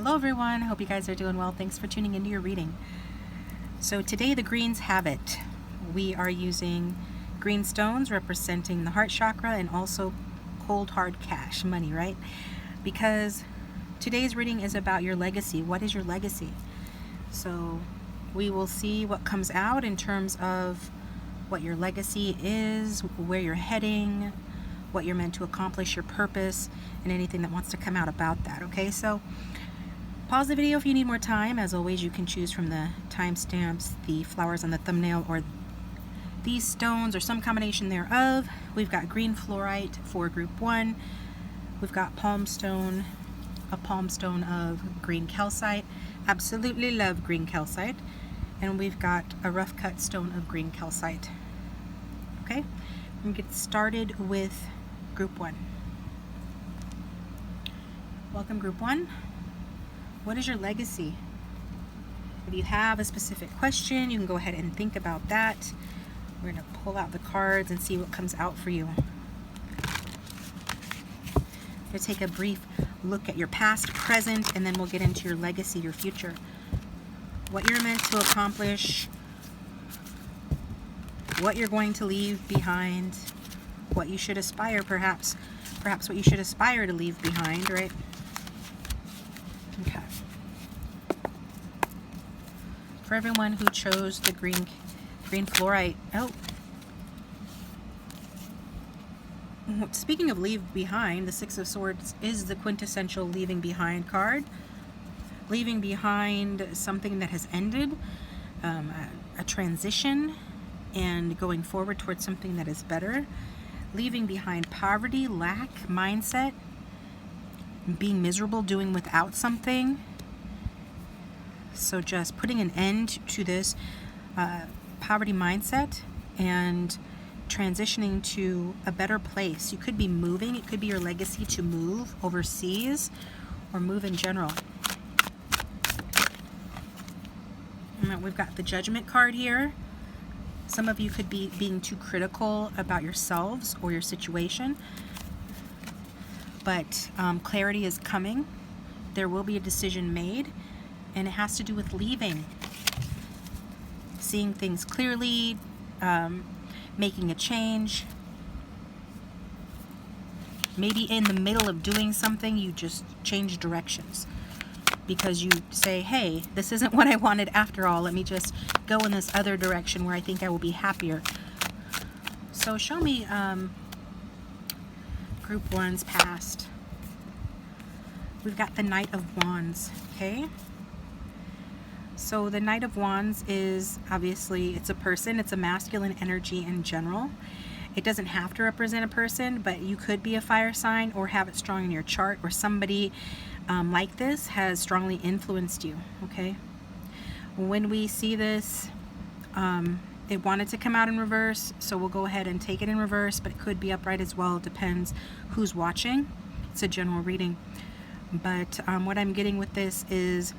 Hello everyone, hope you guys are doing well. Thanks for tuning into your reading. So today the greens have it. We are using green stones representing the heart chakra and also cold hard cash, money, right? Because today's reading is about your legacy. What is your legacy? So we will see what comes out in terms of what your legacy is, where you're heading, what you're meant to accomplish, your purpose, and anything that wants to come out about that. Okay, so pause the video if you need more time. As always, you can choose from the timestamps, the flowers on the thumbnail, or these stones, or some combination thereof. We've got green fluorite for group 1. We've got palm stone, a palm stone of green calcite. Absolutely love green calcite. And we've got a rough cut stone of green calcite. Okay, we're going to get started with group 1. Welcome, group 1. What is your legacy? If you have a specific question, you can go ahead and think about that. We're going to pull out the cards and see what comes out for you. We'll take a brief look at your past, present, and then we'll get into your legacy, your future. What you're meant to accomplish, what you're going to leave behind, what you should aspire, perhaps what you should aspire to leave behind, right? Okay. For everyone who chose the green fluorite, speaking of leave behind, the Six of Swords is the quintessential leaving behind card. Leaving behind something that has ended, a transition, and going forward towards something that is better. Leaving behind poverty, lack, mindset, being miserable, doing without something. So just putting an end to this poverty mindset and transitioning to a better place. You could be moving. It could be your legacy to move overseas or move in general. And we've got the Judgment card here. Some of you could be being too critical about yourselves or your situation. But clarity is coming. There will be a decision made, and it has to do with leaving. Seeing things clearly, making a change. Maybe in the middle of doing something, you just change directions because you say, hey, this isn't what I wanted after all. Let me just go in this other direction where I think I will be happier. So show me group 1's past. We've got the Knight of Wands, okay? So the Knight of Wands is obviously, it's a person, it's a masculine energy in general. It doesn't have to represent a person, but you could be a fire sign or have it strong in your chart, or somebody like this has strongly influenced you, okay? When we see this, it wanted to come out in reverse, so we'll go ahead and take it in reverse, but it could be upright as well. It depends who's watching. It's a general reading. But what I'm getting with this is,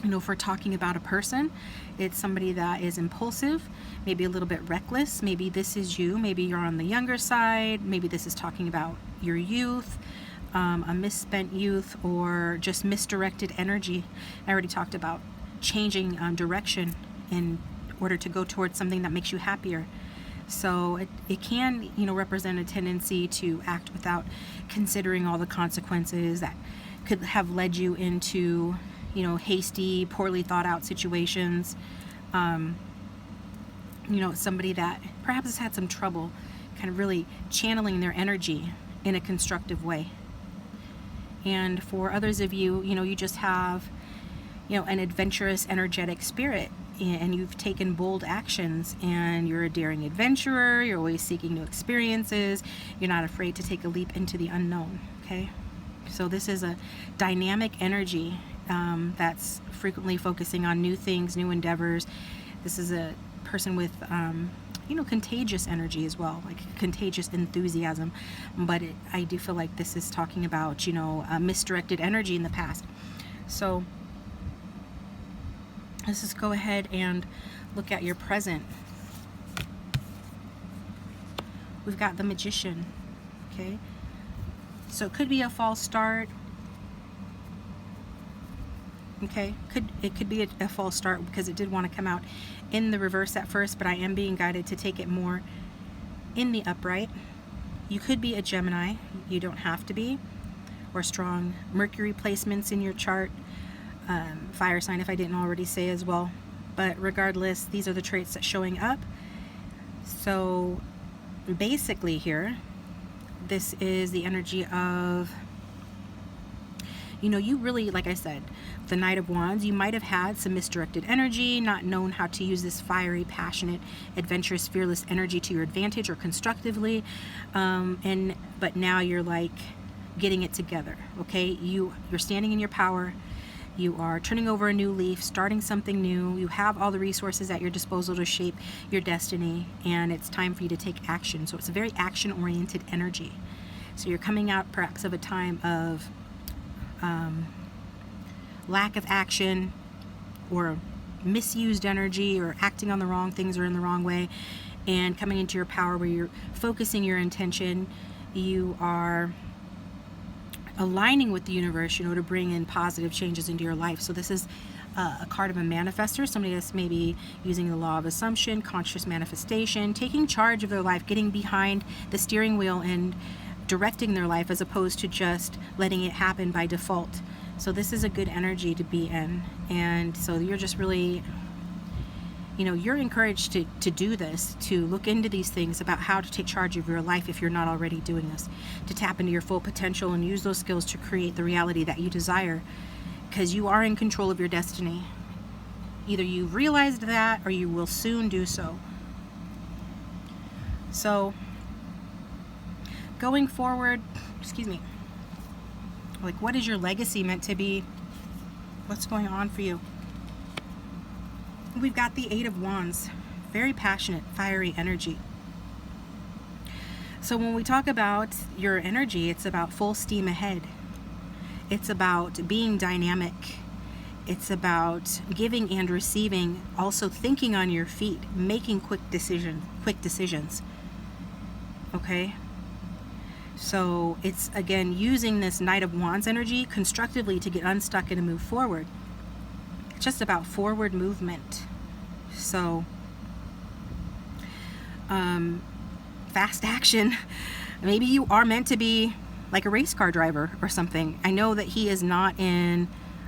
if we're talking about a person, it's somebody that is impulsive, maybe a little bit reckless. Maybe this is you. Maybe you're on the younger side. Maybe this is talking about your youth, a misspent youth, or just misdirected energy. I already talked about changing direction in order to go towards something that makes you happier. So it can, represent a tendency to act without considering all the consequences that could have led you into hasty, poorly thought out situations. Somebody that perhaps has had some trouble kind of really channeling their energy in a constructive way. And for others of you, you just have, an adventurous, energetic spirit, and you've taken bold actions, and you're a daring adventurer. You're always seeking new experiences. You're not afraid to take a leap into the unknown, okay? So this is a dynamic energy that's frequently focusing on new things, new endeavors. This is a person with, contagious energy as well, like contagious enthusiasm. But I do feel like this is talking about, misdirected energy in the past. So let's just go ahead and look at your present. We've got the Magician, okay? So it could be a false start. Okay, it could be a false start because it did want to come out in the reverse at first, but I am being guided to take it more in the upright. You could be a Gemini, you don't have to be, or strong Mercury placements in your chart, fire sign if I didn't already say as well. But regardless, these are the traits that's showing up. So basically here, this is the energy of, you really, like I said, the Knight of Wands, you might have had some misdirected energy, not known how to use this fiery, passionate, adventurous, fearless energy to your advantage or constructively. But now you're like getting it together, okay? You're standing in your power. You are turning over a new leaf, starting something new. You have all the resources at your disposal to shape your destiny, and it's time for you to take action. So it's a very action-oriented energy. So you're coming out perhaps of a time of lack of action or misused energy or acting on the wrong things or in the wrong way, and coming into your power where you're focusing your intention. You are aligning with the universe, to bring in positive changes into your life. So this is a card of a manifestor, somebody that's maybe using the law of assumption, conscious manifestation, taking charge of their life, getting behind the steering wheel and directing their life as opposed to just letting it happen by default. So this is a good energy to be in. And so you're just really, you're encouraged to do this, to look into these things about how to take charge of your life if you're not already doing this, to tap into your full potential and use those skills to create the reality that you desire, because you are in control of your destiny. Either you've realized that or you will soon do so. So going forward, like, what is your legacy meant to be? What's going on for you? We've got the Eight of Wands, very passionate, fiery energy. So when we talk about your energy, it's about full steam ahead. It's about being dynamic. It's about giving and receiving, also thinking on your feet, making quick decisions. Okay? So it's, again, using this Knight of Wands energy constructively to get unstuck and to move forward. It's just about forward movement. So fast action. Maybe you are meant to be like a race car driver or something. I know that he is not in,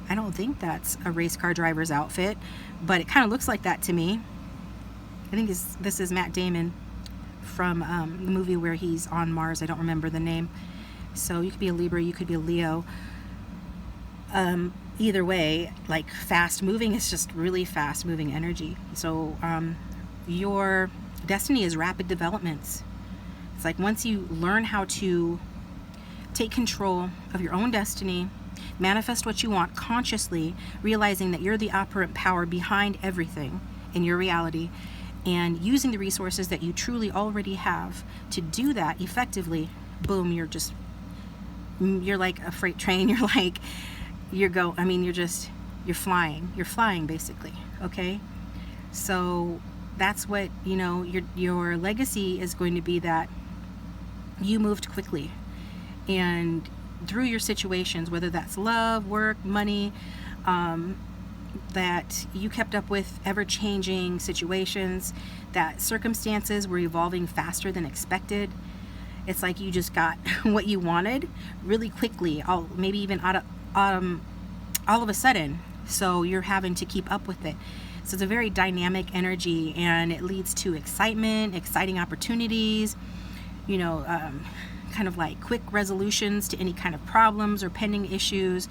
I don't think that's a race car driver's outfit, but it kind of looks like that to me. I think this is Matt Damon from the movie where he's on Mars. I don't remember the name. So you could be a Libra, you could be a Leo. Either way, like, fast moving is just really fast moving energy. So your destiny is rapid developments. It's like once you learn how to take control of your own destiny, manifest what you want consciously, realizing that you're the operant power behind everything in your reality, and using the resources that you truly already have to do that effectively, boom, you're like a freight train. You're flying basically. Okay. So that's what, your legacy is going to be, that you moved quickly and through your situations, whether that's love, work, money, that you kept up with ever-changing situations, that circumstances were evolving faster than expected. It's like you just got what you wanted really quickly, maybe even all of a sudden. So you're having to keep up with it. So it's a very dynamic energy, and it leads to excitement, exciting opportunities, kind of like quick resolutions to any kind of problems or pending issues.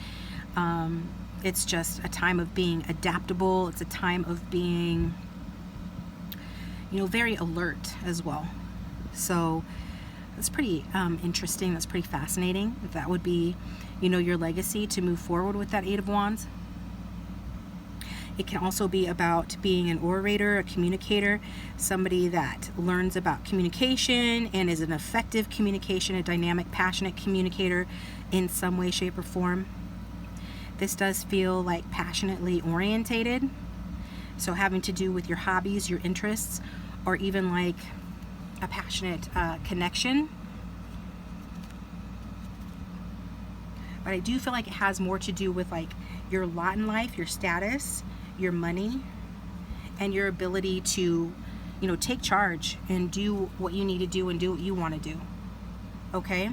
It's just a time of being adaptable. It's a time of being, very alert as well. So that's pretty interesting. That's pretty fascinating. If that would be, your legacy to move forward with that Eight of Wands. It can also be about being an orator, a communicator, somebody that learns about communication and is an effective communication, a dynamic, passionate communicator in some way, shape, or form. This does feel like passionately orientated, so having to do with your hobbies, your interests, or even like a passionate connection. but I do feel like it has more to do with like your lot in life, your status, your money, and your ability to, you know, take charge and do what you need to do and do what you want to do. Okay?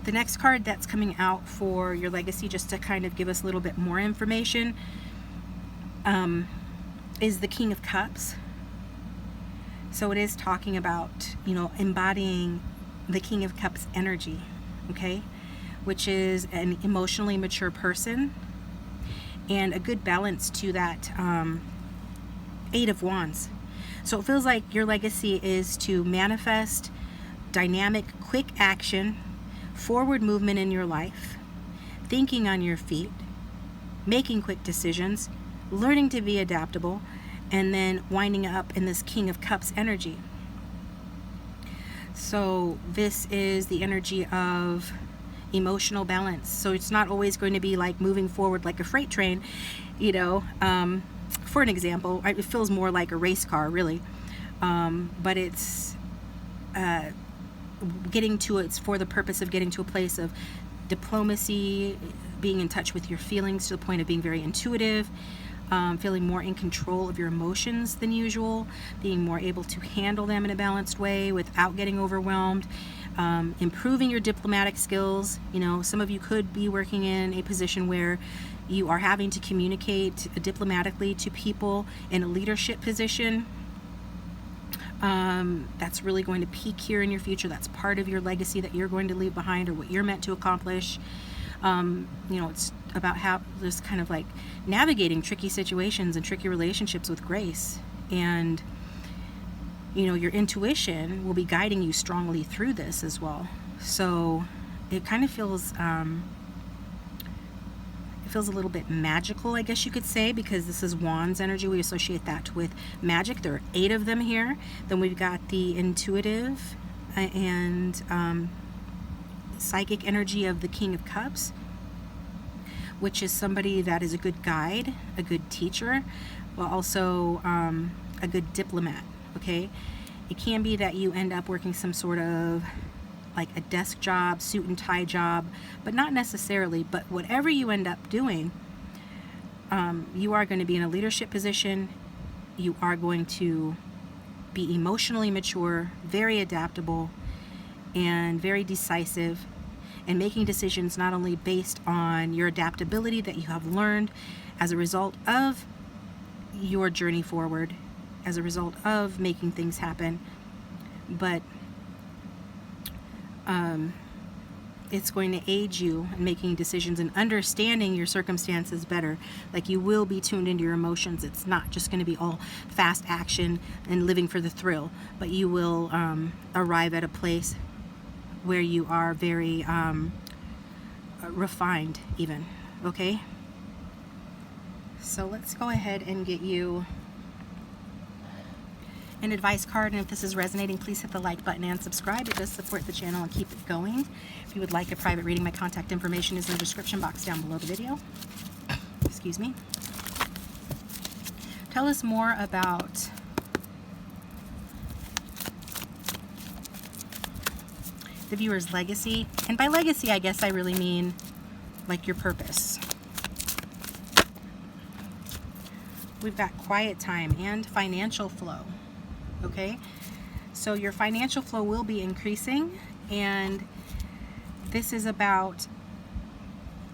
The next card that's coming out for your legacy, just to kind of give us a little bit more information, is the King of Cups. So it is talking about, you know, embodying the King of Cups energy, okay? Which is an emotionally mature person, and a good balance to that Eight of Wands. So it feels like your legacy is to manifest dynamic, quick action, forward movement in your life, thinking on your feet, making quick decisions, learning to be adaptable, and then winding up in this King of Cups energy. So this is the energy of emotional balance. So it's not always going to be like moving forward like a freight train, you know. For an example, it feels more like a race car, really. But it's it's for the purpose of getting to a place of diplomacy, being in touch with your feelings to the point of being very intuitive, feeling more in control of your emotions than usual, being more able to handle them in a balanced way without getting overwhelmed, improving your diplomatic skills. You know, some of you could be working in a position where you are having to communicate diplomatically to people in a leadership position. That's really going to peak here in your future. That's part of your legacy that you're going to leave behind, or what you're meant to accomplish. You know, it's about how just kind of like navigating tricky situations and tricky relationships with grace. And, you know, your intuition will be guiding you strongly through this as well. So it kind of feels, a little bit magical, I guess you could say, because this is Wands energy. We associate that with magic. There are 8 of them here. Then we've got the intuitive and psychic energy of the King of Cups, which is somebody that is a good guide, a good teacher, but also a good diplomat. Okay, it can be that you end up working some sort of like a desk job, suit and tie job, but not necessarily. But whatever you end up doing, you are going to be in a leadership position. You are going to be emotionally mature, very adaptable, and very decisive, and making decisions not only based on your adaptability that you have learned as a result of your journey forward, as a result of making things happen, but it's going to aid you in making decisions and understanding your circumstances better. Like, you will be tuned into your emotions. It's not just going to be all fast action and living for the thrill, but you will arrive at a place where you are very refined even. Okay, so let's go ahead and get you an advice card, and if this is resonating, please hit the like button and subscribe. It does support the channel and keep it going. If you would like a private reading, my contact information is in the description box down below the video. Excuse me. Tell us more about the viewer's legacy, and by legacy I guess I really mean like your purpose. We've got quiet time and financial flow. Okay, so your financial flow will be increasing, and this is about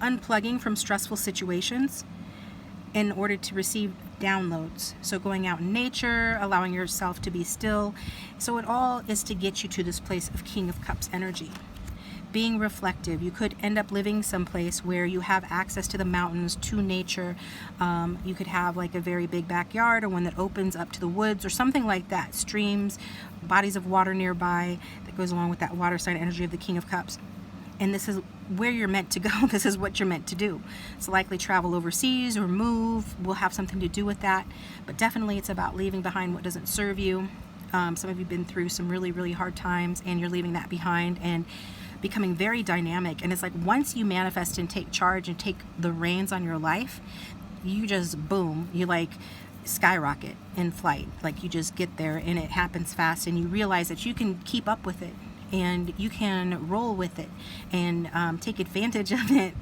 unplugging from stressful situations in order to receive downloads. So going out in nature, allowing yourself to be still. So it all is to get you to this place of King of Cups energy. Being reflective. You could end up living someplace where you have access to the mountains, to nature. You could have like a very big backyard, or one that opens up to the woods, or something like that. Streams, bodies of water nearby, that goes along with that water sign energy of the King of Cups. And this is where you're meant to go. This is what you're meant to do. So likely travel overseas or move will have something to do with that. But definitely it's about leaving behind what doesn't serve you. Some of you have been through some really, really hard times, and you're leaving that behind and becoming very dynamic. And it's like, once you manifest and take charge and take the reins on your life, you just boom, you like skyrocket in flight. Like, you just get there and it happens fast, and you realize that you can keep up with it, and you can roll with it and take advantage of it,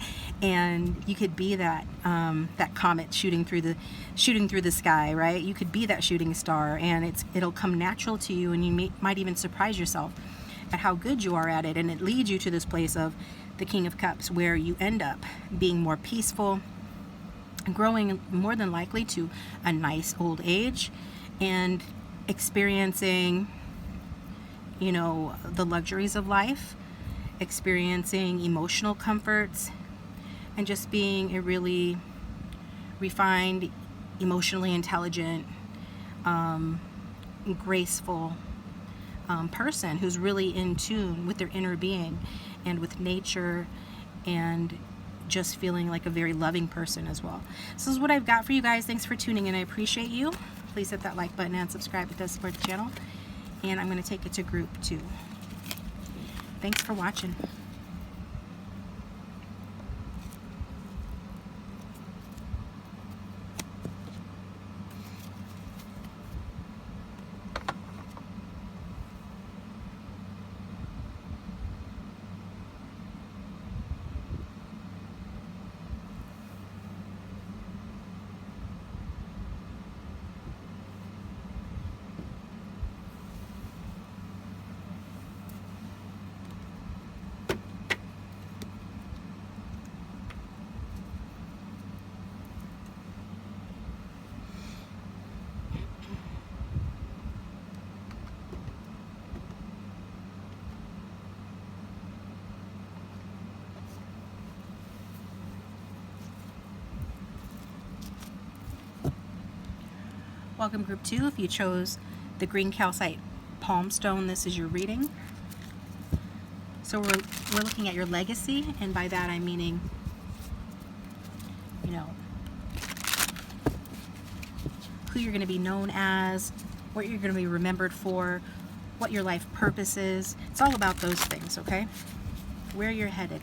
and you could be that that comet shooting through the sky, right? You could be that shooting star, and it'll come natural to you, and you might even surprise yourself at how good you are at it, and it leads you to this place of the King of Cups, where you end up being more peaceful, growing more than likely to a nice old age, and experiencing, you know, the luxuries of life, experiencing emotional comforts, and just being a really refined, emotionally intelligent, graceful person who's really in tune with their inner being and with nature, and just feeling like a very loving person as well. So this is what I've got for you guys. Thanks for tuning in. I appreciate you. Please hit that like button and subscribe. It does support the channel. And I'm going to take it to group 2. Thanks for watching. Welcome group 2. If you chose the green calcite palm stone, this is your reading. So we're looking at your legacy, and by that I'm meaning, you know, who you're going to be known as, what you're going to be remembered for, what your life purpose is. It's all about those things, okay? Where you're headed.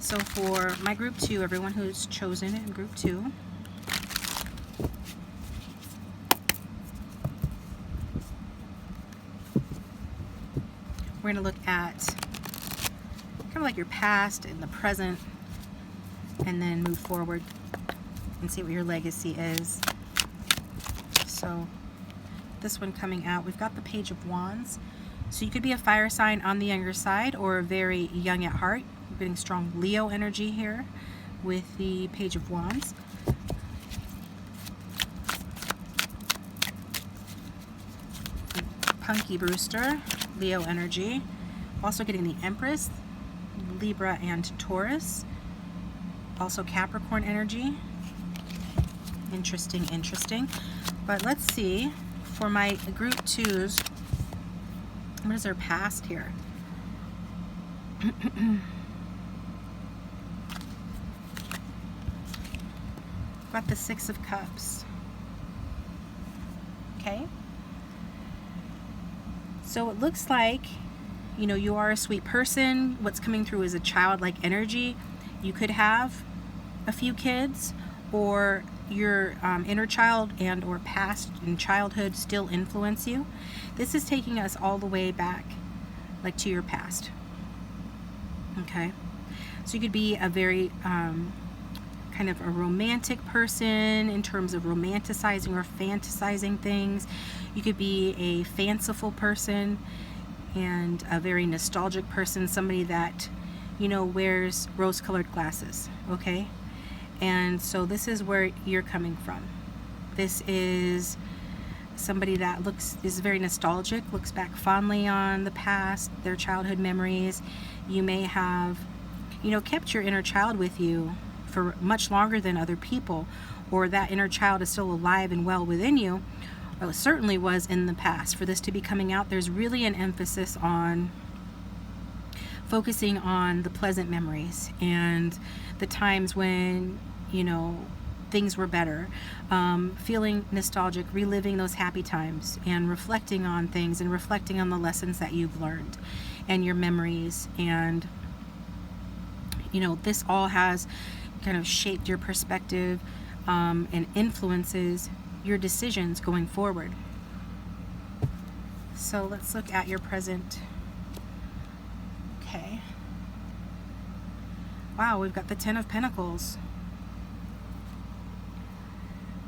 So for my group 2, everyone who's chosen in group 2, we're going to look at kind of like your past and the present, and then move forward and see what your legacy is. So this one coming out, we've got the Page of Wands. So you could be a fire sign on the younger side, or very young at heart. We're getting strong Leo energy here with the Page of Wands. Punky Brewster, Leo energy. Also getting the Empress, Libra and Taurus. Also Capricorn energy. Interesting, interesting. But let's see, for my group 2s, what is their past here? Got the Six of Cups. Okay. So it looks like, you know, you are a sweet person. What's coming through is a childlike energy. You could have a few kids, or your inner child and or past in childhood still influence you. This is taking us all the way back, like to your past. Okay, so you could be a very kind of a romantic person in terms of romanticizing or fantasizing things. You could be a fanciful person and a very nostalgic person, somebody that, you know, wears rose-colored glasses. Okay, and so this is where you're coming from. This is somebody that is very nostalgic, looks back fondly on the past, their childhood memories. You may have, you know, kept your inner child with you for much longer than other people, or that inner child is still alive and well within you. Well, it certainly was in the past. For this to be coming out, there's really an emphasis on focusing on the pleasant memories and the times when, you know, things were better, feeling nostalgic, reliving those happy times, and reflecting on things and reflecting on the lessons that you've learned and your memories. And, you know, this all has kind of shaped your perspective and influences your decisions going forward. So let's look at your present Wow, we've got the Ten of Pentacles.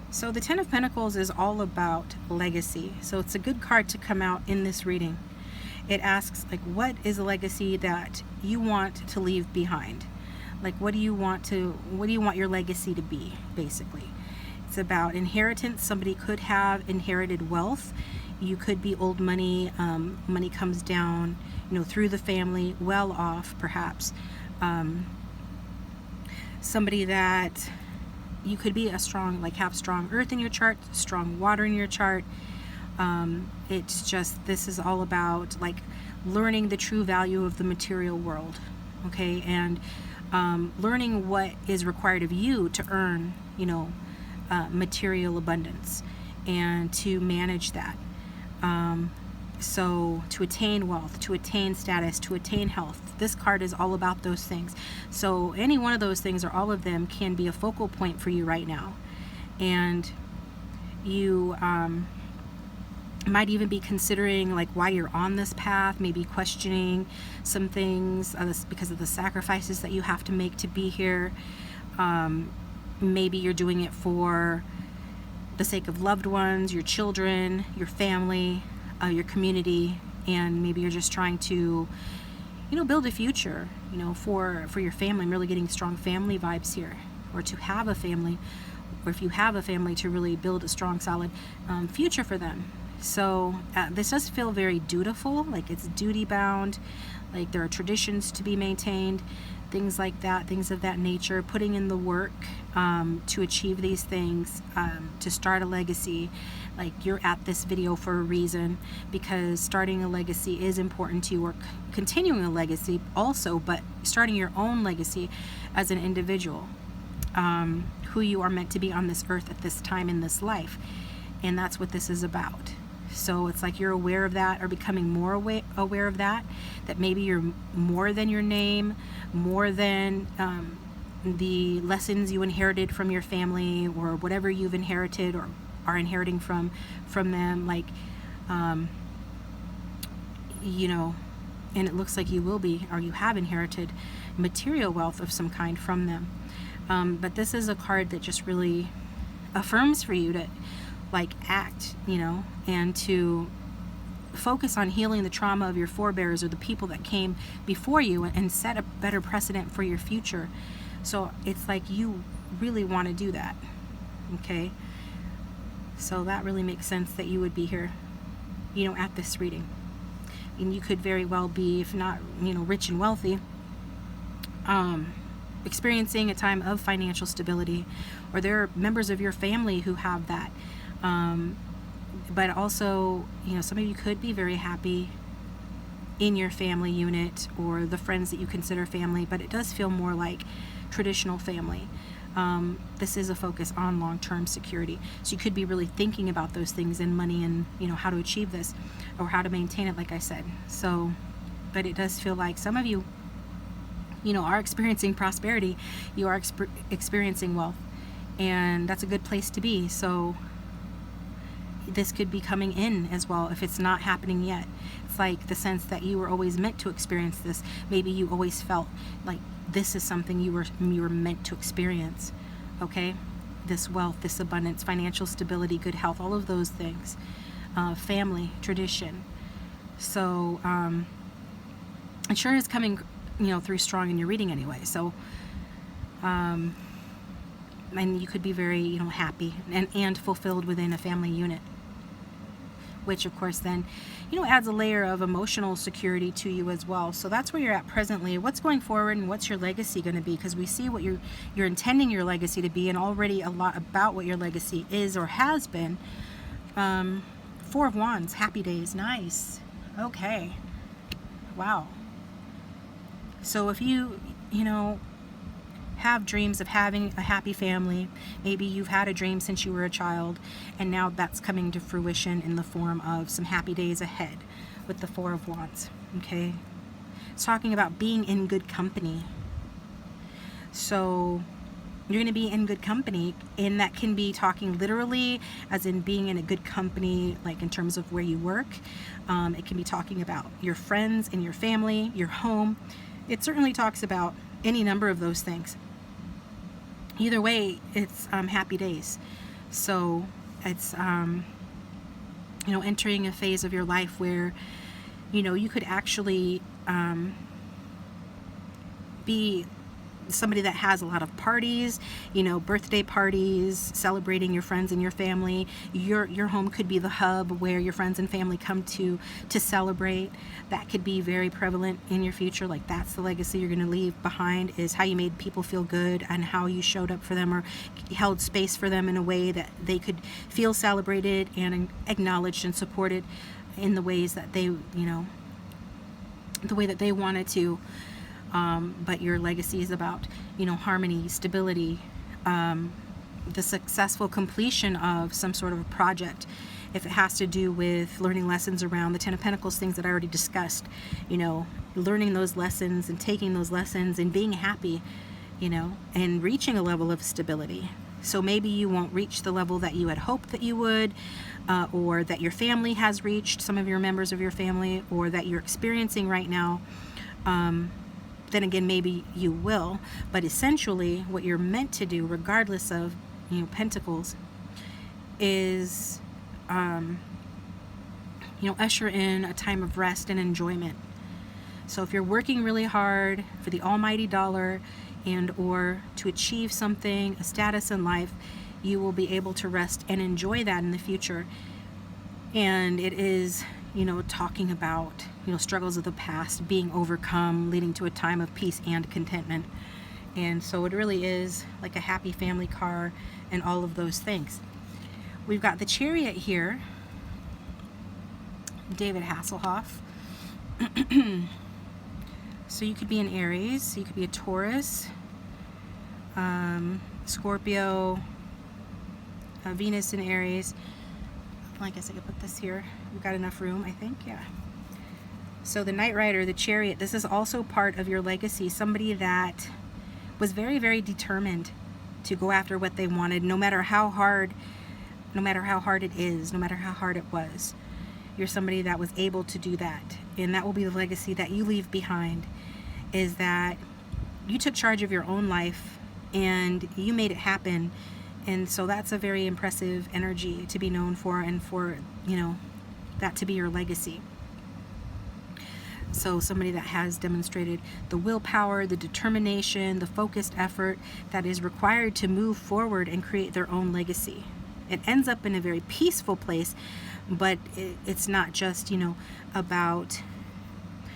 So the Ten of Pentacles is all about legacy. So it's a good card to come out in this reading. It asks, like, what is a legacy that you want to leave behind? Like, what do you want your legacy to be, basically? It's about inheritance. Somebody could have inherited wealth. You could be old money. Money comes down, through the family, well off, perhaps. Somebody that you could be have strong earth in your chart, strong water in your chart. It's just, this is all about like learning the true value of the material world, okay, and learning what is required of you to earn, material abundance and to manage that. So to attain wealth, to attain status, to attain health, this card is all about those things. So any one of those things or all of them can be a focal point for you right now. And you might even be considering like why you're on this path, maybe questioning some things because of the sacrifices that you have to make to be here. Maybe you're doing it for the sake of loved ones, your children, your family, your community, and maybe you're just trying to, build a future, for your family. I'm really getting strong family vibes here, or to have a family, or if you have a family, to really build a strong, solid future for them. So this does feel very dutiful, like it's duty bound, like there are traditions to be maintained, things like that, things of that nature, putting in the work to achieve these things, to start a legacy. Like you're at this video for a reason, because starting a legacy is important to you, or continuing a legacy also, but starting your own legacy as an individual, who you are meant to be on this earth at this time in this life. And that's what this is about. So it's like you're aware of that, or becoming more aware of that maybe you're more than your name, more than the lessons you inherited from your family, or whatever you've inherited or are inheriting from them, like and it looks like you will be, or you have inherited material wealth of some kind from them. But this is a card that just really affirms for you to like act, and to focus on healing the trauma of your forebears or the people that came before you, and set a better precedent for your future. So it's like you really want to do that, okay? So that really makes sense that you would be here, at this reading. And you could very well be, if not, rich and wealthy, experiencing a time of financial stability, or there are members of your family who have that. But also, some of you could be very happy in your family unit, or the friends that you consider family, but it does feel more like traditional family. This is a focus on long-term security. So you could be really thinking about those things, and money, and how to achieve this, or how to maintain it, like I said. So, but it does feel like some of you, are experiencing prosperity. You are experiencing wealth, and that's a good place to be. So this could be coming in as well, if it's not happening yet. It's like the sense that you were always meant to experience this. Maybe you always felt like this is something you were meant to experience, okay? This wealth, this abundance, financial stability, good health, all of those things, family, tradition. So it sure is coming, through strong in your reading anyway. So and you could be very, happy and fulfilled within a family unit, which of course then, adds a layer of emotional security to you as well. So that's where you're at presently. What's going forward, and what's your legacy going to be? Because we see what you're intending your legacy to be, and already a lot about what your legacy is or has been. Four of Wands, happy days, nice. Okay, wow. So if you have dreams of having a happy family, maybe you've had a dream since you were a child, and now that's coming to fruition in the form of some happy days ahead with the Four of Wands, okay? It's talking about being in good company. So you're going to be in good company, and that can be talking literally as in being in a good company, like in terms of where you work. It can be talking about your friends and your family, your home. It certainly talks about any number of those things. Either way, it's happy days. So it's entering a phase of your life where you could actually be somebody that has a lot of parties, birthday parties, celebrating your friends and your family. Your home could be the hub where your friends and family come to celebrate. That could be very prevalent in your future. Like, that's the legacy you're going to leave behind, is how you made people feel good and how you showed up for them or held space for them in a way that they could feel celebrated and acknowledged and supported in the ways that they, the way that they wanted to. But your legacy is about, harmony, stability, the successful completion of some sort of a project. If it has to do with learning lessons around the Ten of Pentacles, things that I already discussed, learning those lessons and taking those lessons and being happy, and reaching a level of stability. So maybe you won't reach the level that you had hoped that you would, or that your family has reached, some of your members of your family, or that you're experiencing right now. Then again, maybe you will, but essentially what you're meant to do, regardless of, Pentacles, is, usher in a time of rest and enjoyment. So if you're working really hard for the almighty dollar and or to achieve something, a status in life, you will be able to rest and enjoy that in the future. And it is, talking about, struggles of the past being overcome, leading to a time of peace and contentment. And so it really is like a happy family car and all of those things. We've got the Chariot here, David Hasselhoff. So you could be an Aries, you could be a Taurus, Scorpio, Venus in Aries. I guess I could put this here. We've got enough room, I think. Yeah. So the Knight Rider, the Chariot, this is also part of your legacy. Somebody that was very, very determined to go after what they wanted, no matter how hard it is, no matter how hard it was. You're somebody that was able to do that. And that will be the legacy that you leave behind, is that you took charge of your own life and you made it happen. And so that's a very impressive energy to be known for, and for, that to be your legacy. So somebody that has demonstrated the willpower, the determination, the focused effort that is required to move forward and create their own legacy. It ends up in a very peaceful place, but it's not just, about,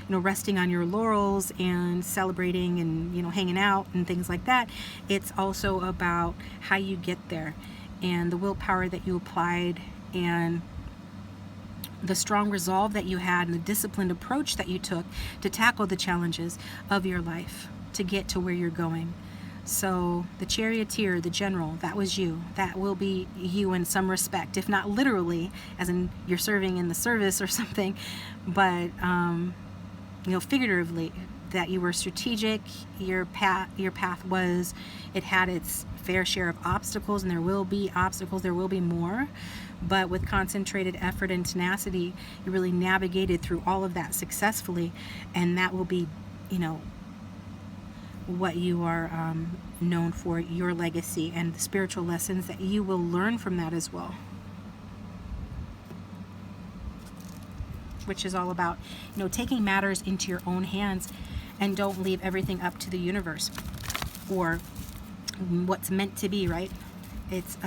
resting on your laurels and celebrating and, hanging out and things like that. It's also about how you get there and the willpower that you applied and the strong resolve that you had and the disciplined approach that you took to tackle the challenges of your life to get to where you're going. So the Charioteer, the General, that was you. That will be you in some respect, if not literally, as in you're serving in the service or something, but figuratively, that you were strategic. Your path it had its fair share of obstacles, and there will be obstacles, there will be more, but with concentrated effort and tenacity, you really navigated through all of that successfully, and that will be, what you are known for, your legacy, and the spiritual lessons that you will learn from that as well. Which is all about, taking matters into your own hands, and don't leave everything up to the universe or what's meant to be, right? It's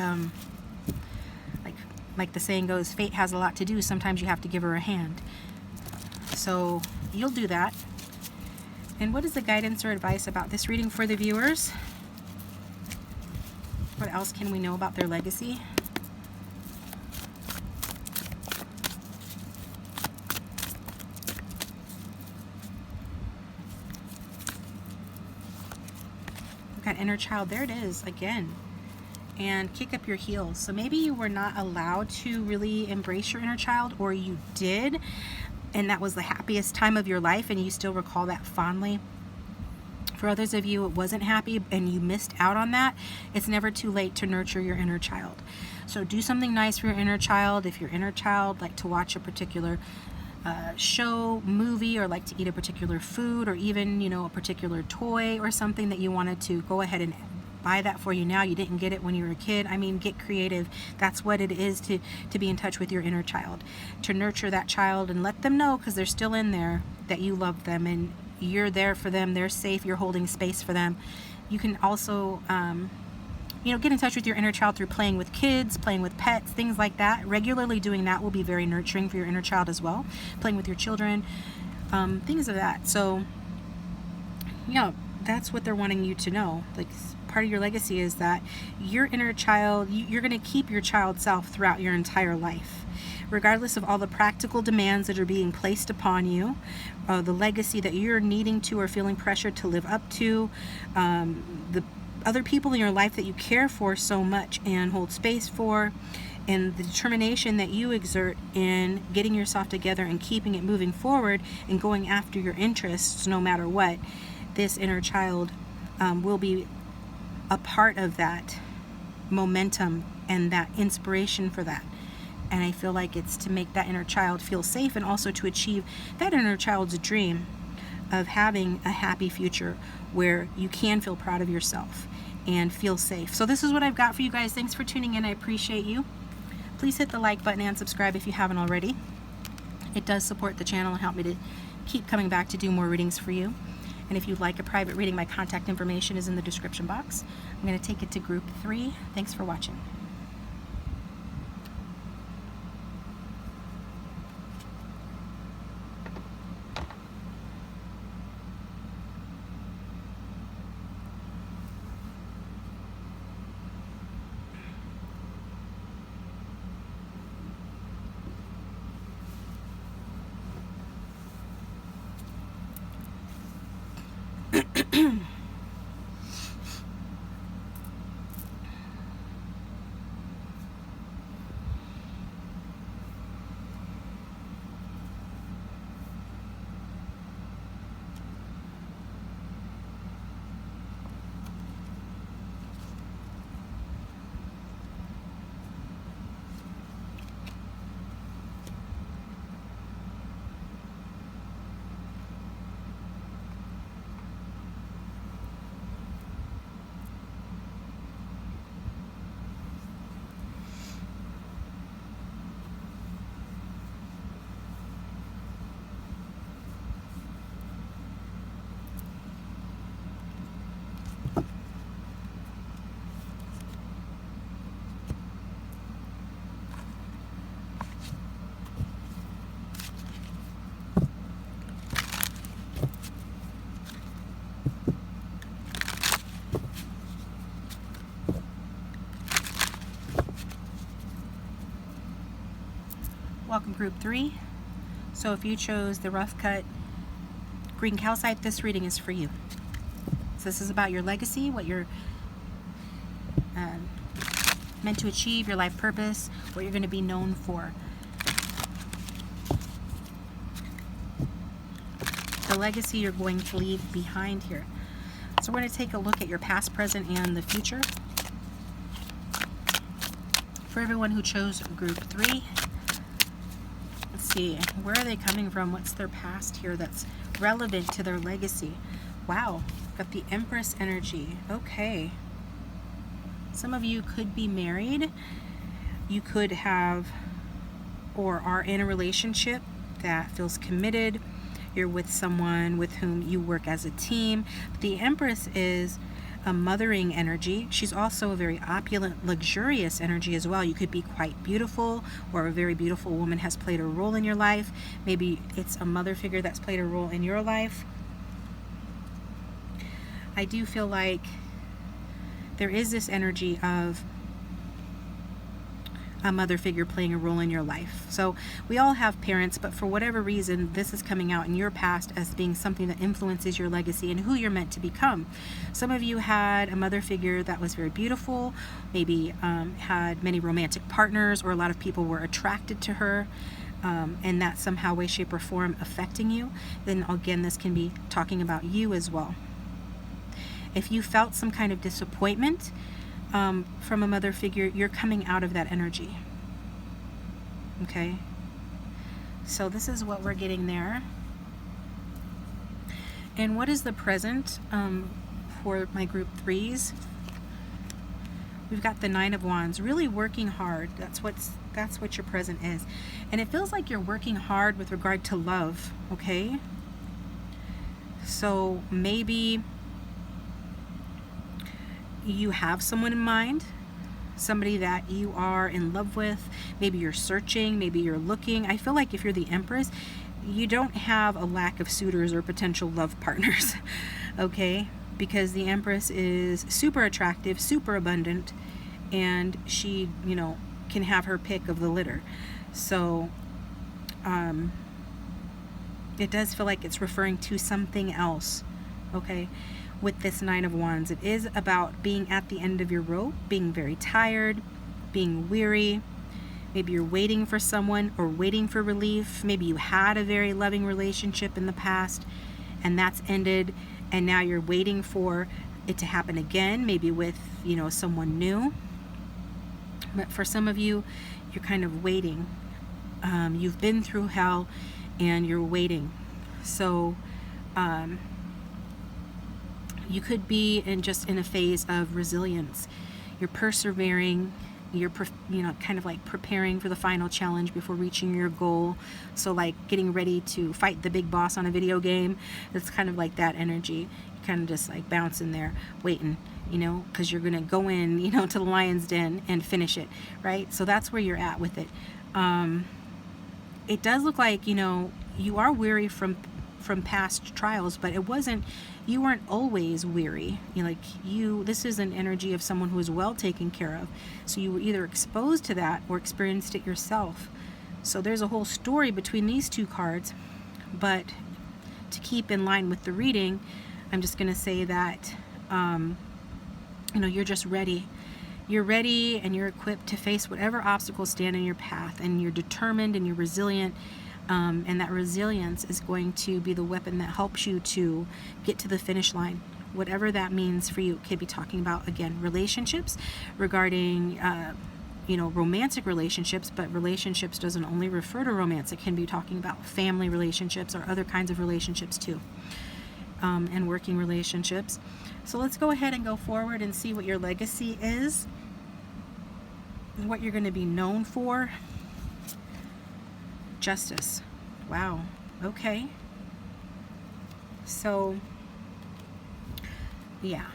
like the saying goes, fate has a lot to do. Sometimes you have to give her a hand. So you'll do that. And what is the guidance or advice about this reading for the viewers? What else can we know about their legacy? We've got inner child. There it is again. And kick up your heels. So maybe you were not allowed to really embrace your inner child, or you did, and that was the happiest time of your life and you still recall that fondly. For others of you, it wasn't happy and you missed out on that. It's never too late to nurture your inner child. So do something nice for your inner child. If your inner child like to watch a particular show, movie, or like to eat a particular food, or even, you know, a particular toy or something that you wanted to go ahead and buy that for you now. You didn't get it when you were a kid. I mean, get creative. That's what it is to be in touch with your inner child, to nurture that child and let them know, because they're still in there, that you love them and you're there for them. They're safe. You're holding space for them. You can also, you know, get in touch with your inner child through playing with kids, playing with pets, things like that. Regularly doing that will be very nurturing for your inner child as well. Playing with your children, things of that. So, yeah, that's what they're wanting you to know. Like, part of your legacy is that your inner child, you're going to keep your child self throughout your entire life, regardless of all the practical demands that are being placed upon you, the legacy that you're needing to or feeling pressured to live up to, the other people in your life that you care for so much and hold space for, and the determination that you exert in getting yourself together and keeping it moving forward and going after your interests no matter what. This inner child will be a part of that momentum and that inspiration for that. And I feel like it's to make that inner child feel safe, and also to achieve that inner child's dream of having a happy future where you can feel proud of yourself and feel safe. So this is what I've got for you guys. Thanks for tuning in. I appreciate you. Please hit the like button and subscribe if you haven't already. It does support the channel and help me to keep coming back to do more readings for you. And if you'd like a private reading, my contact information is in the description box. I'm going to take it to group 3. Thanks for watching. Welcome group 3. So if you chose the rough cut green calcite, this reading is for you. So this is about your legacy, what you're meant to achieve, your life purpose, what you're going to be known for. The legacy you're going to leave behind here. So we're going to take a look at your past, present, and the future. For everyone who chose group 3, let's see, where are they coming from? What's their past here that's relevant to their legacy? Wow, got the Empress energy. Okay. Some of you could be married. You could have or are in a relationship that feels committed. You're with someone with whom you work as a team. The Empress is a mothering energy. She's also a very opulent, luxurious energy as well. You could be quite beautiful, or a very beautiful woman has played a role in your life. Maybe it's a mother figure that's played a role in your life. I do feel like there is this energy of a mother figure playing a role in your life. So we all have parents, but for whatever reason, this is coming out in your past as being something that influences your legacy and who you're meant to become. Some of you had a mother figure that was very beautiful, maybe had many romantic partners, or a lot of people were attracted to her, and that somehow, way, shape, or form affecting you. Then again, this can be talking about you as well. If you felt some kind of disappointment from a mother figure, you're coming out of that energy. Okay? So this is what we're getting there. And what is the present for my group 3s? We've got the Nine of Wands, really working hard. That's what your present is. And it feels like you're working hard with regard to love, okay? So maybe you have someone in mind, somebody that you are in love with. Maybe you're searching, maybe you're looking. I feel like if you're the Empress, you don't have a lack of suitors or potential love partners, okay? Because the Empress is super attractive, super abundant, and she, you know, can have her pick of the litter. So it does feel like it's referring to something else, okay? With this Nine of Wands, it is about being at the end of your rope, being very tired, being weary. Maybe you're waiting for someone or waiting for relief. Maybe you had a very loving relationship in the past and that's ended, and now you're waiting for it to happen again, maybe with, you know, someone new. But for some of you, you're kind of waiting. You've been through hell and you're waiting. So you could be just in a phase of resilience. You're persevering. You're, you know, kind of like preparing for the final challenge before reaching your goal. So like getting ready to fight the big boss on a video game. It's kind of like that energy. You're kind of just like bouncing there, waiting, you know, because you're going to go in, you know, to the lion's den and finish it, right? So that's where you're at with it. It does look like, you know, you are weary from past trials, but you weren't always weary. You know, like this is an energy of someone who is well taken care of. So you were either exposed to that or experienced it yourself. So there's a whole story between these two cards. But to keep in line with the reading, I'm just going to say that, you know, you're just ready. You're ready and you're equipped to face whatever obstacles stand in your path, and you're determined and you're resilient. And that resilience is going to be the weapon that helps you to get to the finish line, whatever that means for you. It could be talking about, again, relationships, regarding, you know, romantic relationships, but relationships doesn't only refer to romance. It can be talking about family relationships or other kinds of relationships too, and working relationships. So let's go ahead and go forward and see what your legacy is, what you're going to be known for. Justice. Wow. Okay. So, yeah.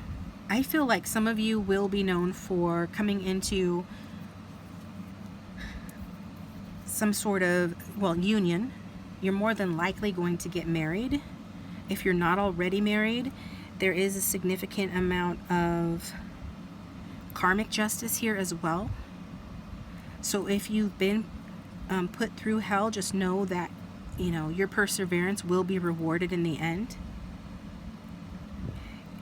I feel like some of you will be known for coming into some sort of, well, union. You're more than likely going to get married. If you're not already married, there is a significant amount of karmic justice here as well. So if you've been put through hell, just know that, you know, your perseverance will be rewarded in the end.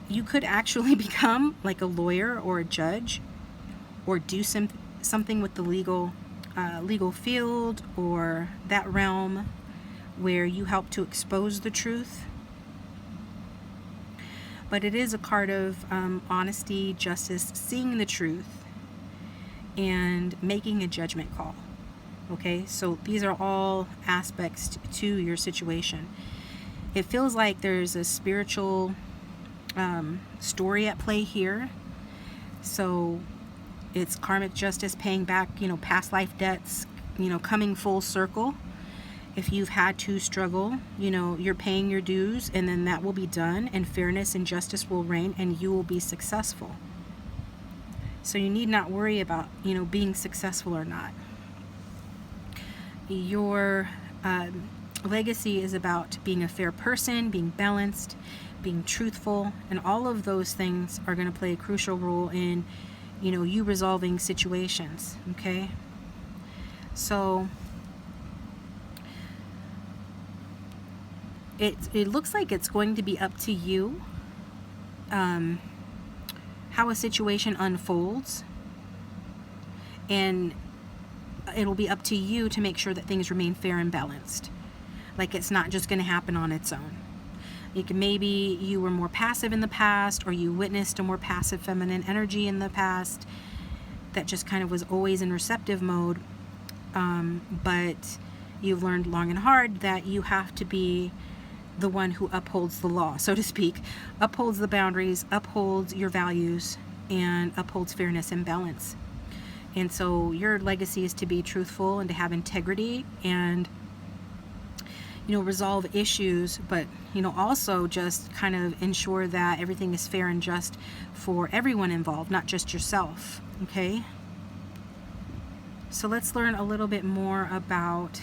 You could actually become like a lawyer or a judge, or do something with the legal field or that realm where you help to expose the truth. But it is a card of honesty, justice, seeing the truth, and making a judgment call. Okay, so these are all aspects to your situation. It feels like there's a spiritual story at play here. So it's karmic justice, paying back, you know, past life debts, you know, coming full circle. If you've had to struggle, you know, you're paying your dues, and then that will be done, and fairness and justice will reign, and you will be successful. So you need not worry about, you know, being successful or not. Your legacy is about being a fair person, being balanced, being truthful, and all of those things are going to play a crucial role in, you know, you resolving situations. Okay, so it looks like it's going to be up to you how a situation unfolds, and it'll be up to you to make sure that things remain fair and balanced. Like, it's not just going to happen on its own. Maybe you were more passive in the past, or you witnessed a more passive feminine energy in the past that just kind of was always in receptive mode. But you've learned long and hard that you have to be the one who upholds the law, so to speak, upholds the boundaries, upholds your values, and upholds fairness and balance. And so your legacy is to be truthful and to have integrity and, resolve issues, but, also just kind of ensure that everything is fair and just for everyone involved, not just yourself. Okay? So let's learn a little bit more about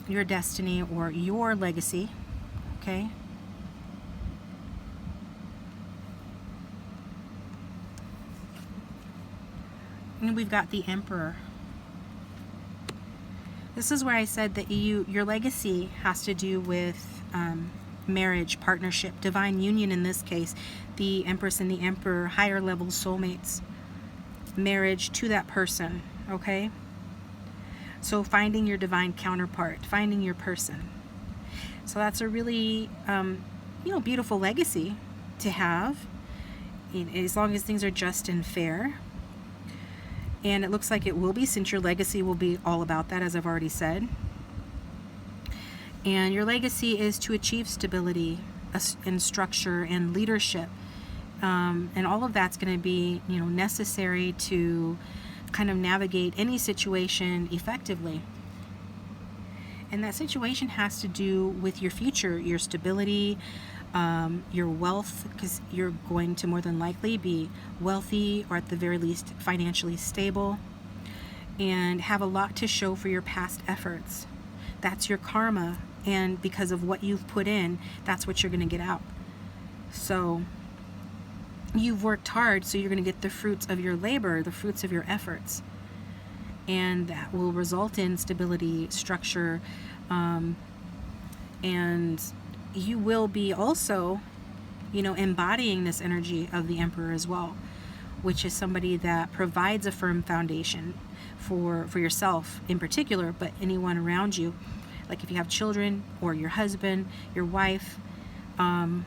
your destiny or your legacy. Okay? And we've got the Emperor. This is where I said that your legacy has to do with marriage, partnership, divine union in this case, the Empress and the Emperor, higher level soulmates, marriage to that person, okay? So finding your divine counterpart, finding your person. So that's a really, beautiful legacy to have, as long as things are just and fair. And it looks like it will be, since your legacy will be all about that, as I've already said. And your legacy is to achieve stability and structure and leadership. And all of that's going to be, necessary to kind of navigate any situation effectively. And that situation has to do with your future, your stability, your wealth, because you're going to more than likely be wealthy, or at the very least financially stable, and have a lot to show for your past efforts. That's your karma, and because of what you've put in, that's what you're going to get out. So you've worked hard, so you're going to get the fruits of your labor, the fruits of your efforts, and that will result in stability, structure, and you will be also, embodying this energy of the Emperor as well, which is somebody that provides a firm foundation for yourself in particular, but anyone around you, like if you have children or your husband, your wife, and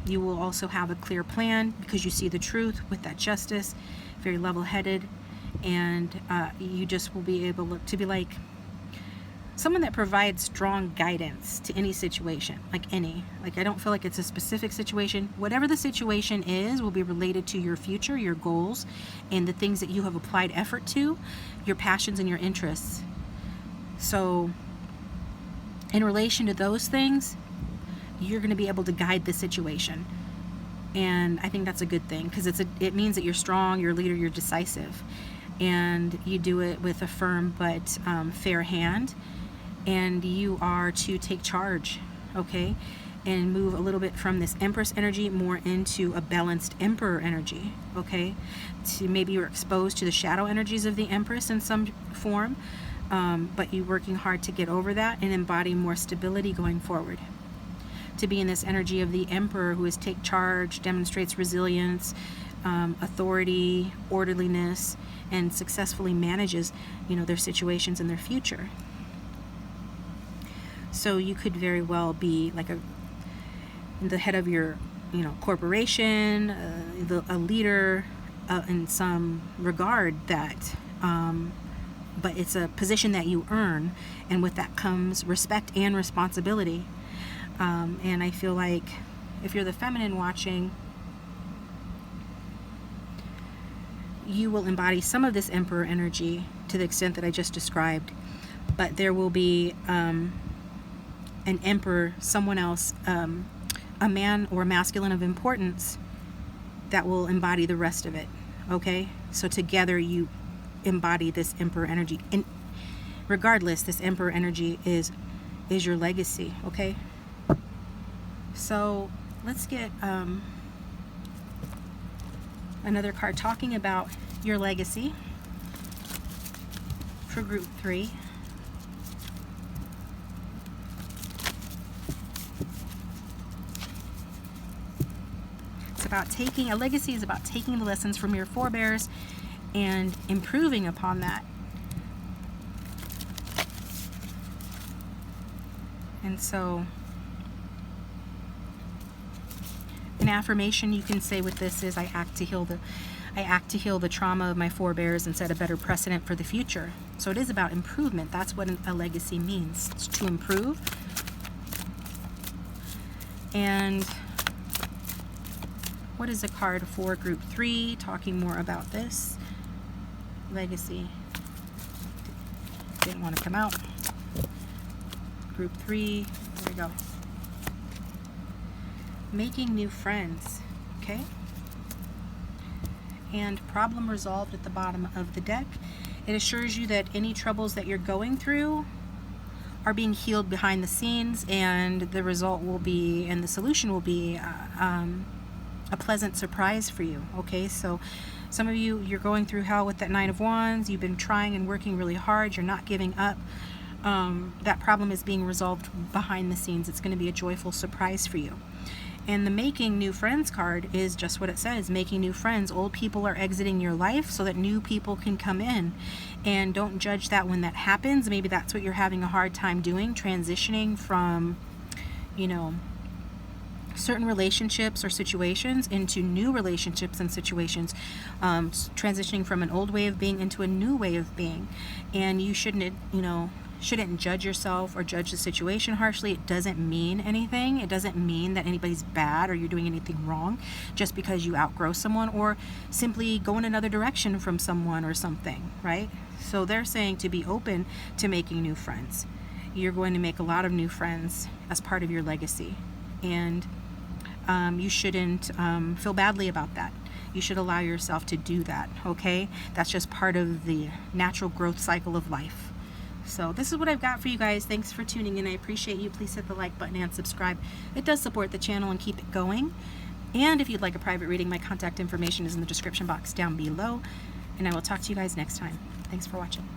you will also have a clear plan because you see the truth with that justice, very level-headed, and you just will be able to be like someone that provides strong guidance to any situation, like I don't feel like it's a specific situation. Whatever the situation is will be related to your future, your goals, and the things that you have applied effort to, your passions and your interests. So in relation to those things, you're going to be able to guide the situation. And I think that's a good thing, because it means that you're strong, you're a leader, you're decisive, and you do it with a firm but fair hand. And you are to take charge, okay, and move a little bit from this Empress energy more into a balanced Emperor energy, okay? To maybe you're exposed to the shadow energies of the Empress in some form, but you're working hard to get over that and embody more stability going forward. To be in this energy of the Emperor, who is take charge, demonstrates resilience, authority, orderliness, and successfully manages, their situations and their future. So you could very well be like the head of your, corporation, a leader in some regard that, but it's a position that you earn, and with that comes respect and responsibility. And I feel like if you're the feminine watching, you will embody some of this Emperor energy to the extent that I just described, but there will be an Emperor, someone else, a man or masculine of importance that will embody the rest of it, okay? So together you embody this Emperor energy, and regardless, this Emperor energy is your legacy, okay? So let's get another card talking about your legacy for group 3. It's about a legacy is about taking the lessons from your forebears and improving upon that. And so an affirmation you can say with this is, I act to heal I act to heal the trauma of my forebears and set a better precedent for the future. So it is about improvement. That's what a legacy means. It's to improve. And what is a card for group 3? Talking more about this. Legacy. Didn't want to come out. Group 3. There we go. Making new friends. Okay. And problem resolved at the bottom of the deck. It assures you that any troubles that you're going through are being healed behind the scenes, and the result will be, and the solution will be a pleasant surprise for you. Okay, so some of you, you're going through hell with that Nine of Wands. You've been trying and working really hard. You're not giving up. That problem is being resolved behind the scenes. It's going to be a joyful surprise for you. And the making new friends card is just what it says, making new friends. Old people are exiting your life so that new people can come in. And don't judge that when that happens. Maybe that's what you're having a hard time doing, transitioning from, you know, certain relationships or situations into new relationships and situations, transitioning from an old way of being into a new way of being. And you shouldn't, you know, shouldn't judge yourself or judge the situation harshly. It doesn't mean anything. It doesn't mean that anybody's bad or you're doing anything wrong just because you outgrow someone or simply go in another direction from someone or something, right? So they're saying to be open to making new friends. You're going to make a lot of new friends as part of your legacy. And you shouldn't feel badly about that. You should allow yourself to do that, okay? That's just part of the natural growth cycle of life. So this is what I've got for you guys. Thanks for tuning in. I appreciate you. Please hit the like button and subscribe. It does support the channel and keep it going. And if you'd like a private reading, my contact information is in the description box down below. And I will talk to you guys next time. Thanks for watching.